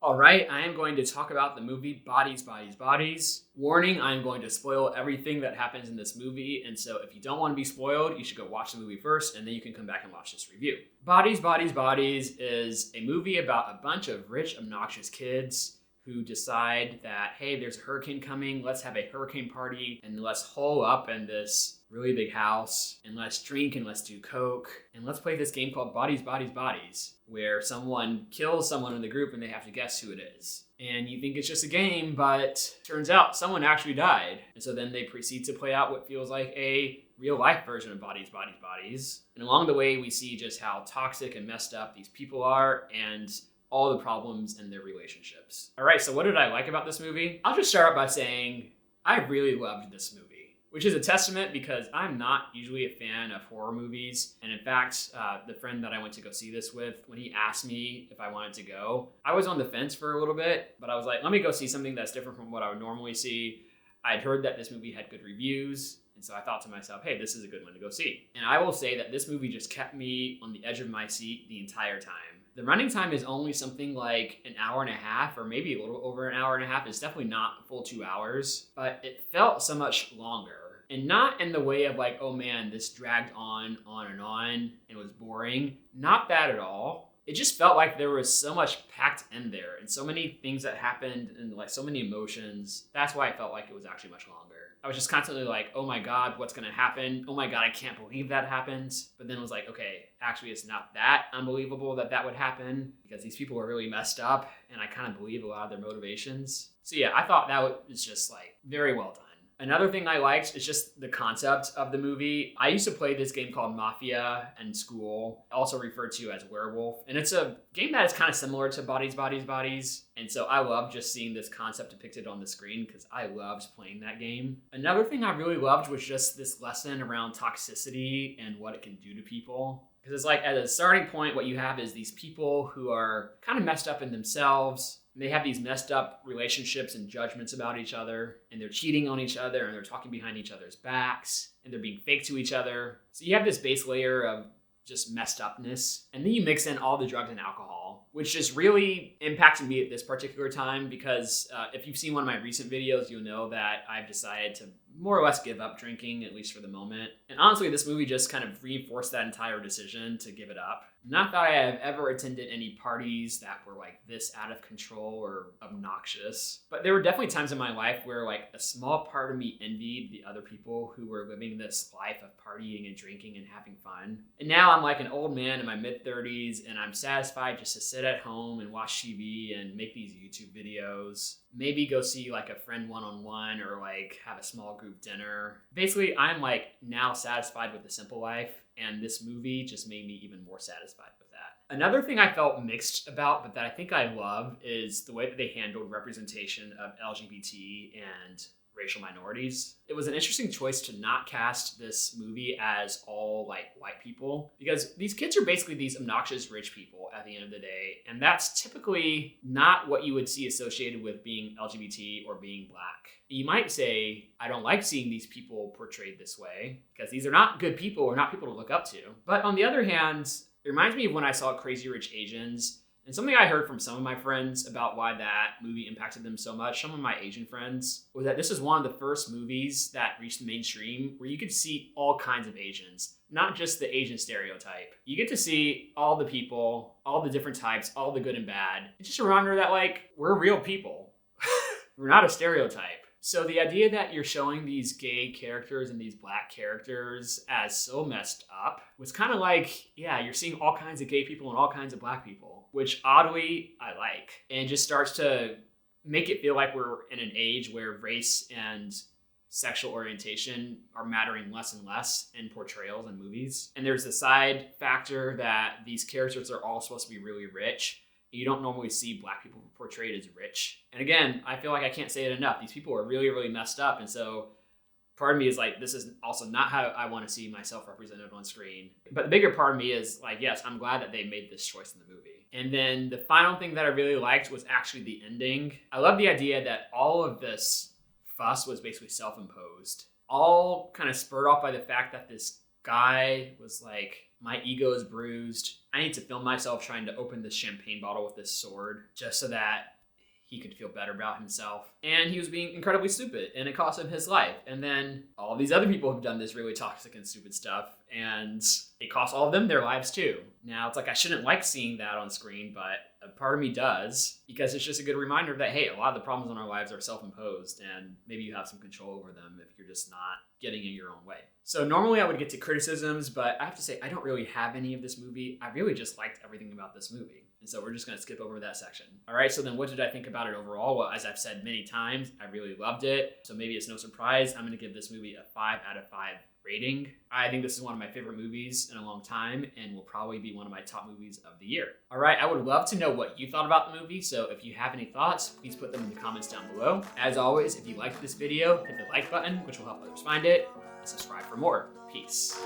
All right, I am going to talk about the movie Bodies, Bodies, Bodies. Warning, I am going to spoil everything that happens in this movie, and so if you don't want to be spoiled, you should go watch the movie first, and then you can come back and watch this review. Bodies, Bodies, Bodies is a movie about a bunch of rich, obnoxious kids who decide that, hey, there's a hurricane coming, let's have a hurricane party, and let's hole up in this really big house, and let's drink, and let's do coke, and let's play this game called Bodies, Bodies, Bodies, where someone kills someone in the group and they have to guess who it is. And you think it's just a game, but turns out someone actually died. And so then they proceed to play out what feels like a real life version of Bodies, Bodies, Bodies. And along the way, we see just how toxic and messed up these people are and all the problems in their relationships. All right, so what did I like about this movie? I'll just start out by saying I really loved this movie, which is a testament because I'm not usually a fan of horror movies. And in fact, the friend that I went to go see this with, when he asked me if I wanted to go, I was on the fence for a little bit, but I was like, let me go see something that's different from what I would normally see. I'd heard that this movie had good reviews, and so I thought to myself, hey, this is a good one to go see. And I will say that this movie just kept me on the edge of my seat the entire time. The running time is only something like an hour and a half, or maybe a little over an hour and a half. It's definitely not a full 2 hours, but it felt so much longer. And not in the way of like, oh man, this dragged on and on, and was boring. Not that at all. It just felt like there was so much packed in there, and so many things that happened, and like so many emotions. That's why I felt like it was actually much longer. I was just constantly like, oh my God, what's gonna happen? Oh my God, I can't believe that happened. But then it was like, okay, actually it's not that unbelievable that that would happen, because these people are really messed up, and I kind of believe a lot of their motivations. So yeah, I thought that was just like very well done. Another thing I liked is just the concept of the movie. I used to play this game called Mafia in school, also referred to as Werewolf. And it's a game that is kind of similar to Bodies, Bodies, Bodies. And so I love just seeing this concept depicted on the screen because I loved playing that game. Another thing I really loved was just this lesson around toxicity and what it can do to people. Because it's like at a starting point, what you have is these people who are kind of messed up in themselves. They have these messed up relationships and judgments about each other, and they're cheating on each other, and they're talking behind each other's backs, and they're being fake to each other. So you have this base layer of just messed upness, and then you mix in all the drugs and alcohol, which just really impacted me at this particular time because if you've seen one of my recent videos, you'll know that I've decided to more or less give up drinking, at least for the moment. And honestly, this movie just kind of reinforced that entire decision to give it up. Not that I have ever attended any parties that were like this out of control or obnoxious, but there were definitely times in my life where like a small part of me envied the other people who were living this life of partying and drinking and having fun. And now I'm like an old man in my mid-30s, and I'm satisfied just to sit at home and watch TV and make these YouTube videos. Maybe go see like a friend one-on-one or like have a small group dinner. Basically, I'm like now satisfied with the simple life, and this movie just made me even more satisfied with that. Another thing I felt mixed about, but that I think I love, is the way that they handled representation of LGBT and racial minorities. It was an interesting choice to not cast this movie as all like white people, because these kids are basically these obnoxious rich people at the end of the day, and that's typically not what you would see associated with being LGBT or being Black. You might say, I don't like seeing these people portrayed this way because these are not good people or not people to look up to. But on the other hand, it reminds me of when I saw Crazy Rich Asians. And something I heard from some of my friends about why that movie impacted them so much, some of my Asian friends, was that this is one of the first movies that reached the mainstream where you could see all kinds of Asians, not just the Asian stereotype. You get to see all the people, all the different types, all the good and bad. It's just a reminder that like, we're real people. We're not a stereotype. So the idea that you're showing these gay characters and these Black characters as so messed up was kind of like, yeah, you're seeing all kinds of gay people and all kinds of Black people, which oddly I like, and just starts to make it feel like we're in an age where race and sexual orientation are mattering less and less in portrayals and movies. And there's the side factor that these characters are all supposed to be really rich. You don't normally see Black people portrayed as rich. And again, I feel like I can't say it enough. These people are really, really messed up. And so part of me is like, this is also not how I want to see myself represented on screen. But the bigger part of me is like, yes, I'm glad that they made this choice in the movie. And then the final thing that I really liked was actually the ending. I love the idea that all of this fuss was basically self-imposed. All kind of spurred off by the fact that this guy was like, my ego is bruised. I need to film myself trying to open this champagne bottle with this sword just so that he could feel better about himself. And he was being incredibly stupid, and it cost him his life. And then all these other people have done this really toxic and stupid stuff, and it cost all of them their lives too. Now, it's like I shouldn't like seeing that on screen, but a part of me does, because it's just a good reminder that, hey, a lot of the problems in our lives are self-imposed, and maybe you have some control over them if you're just not getting in your own way. So normally I would get to criticisms, but I have to say I don't really have any of this movie. I really just liked everything about this movie. And so we're just going to skip over that section. All right, so then what did I think about it overall? Well, as I've said many times, I really loved it. So maybe it's no surprise, I'm going to give this movie a 5 out of 5 rating. I think this is one of my favorite movies in a long time and will probably be one of my top movies of the year. All right, I would love to know what you thought about the movie, so if you have any thoughts, please put them in the comments down below. As always, if you liked this video, hit the like button, which will help others find it, and subscribe for more. Peace.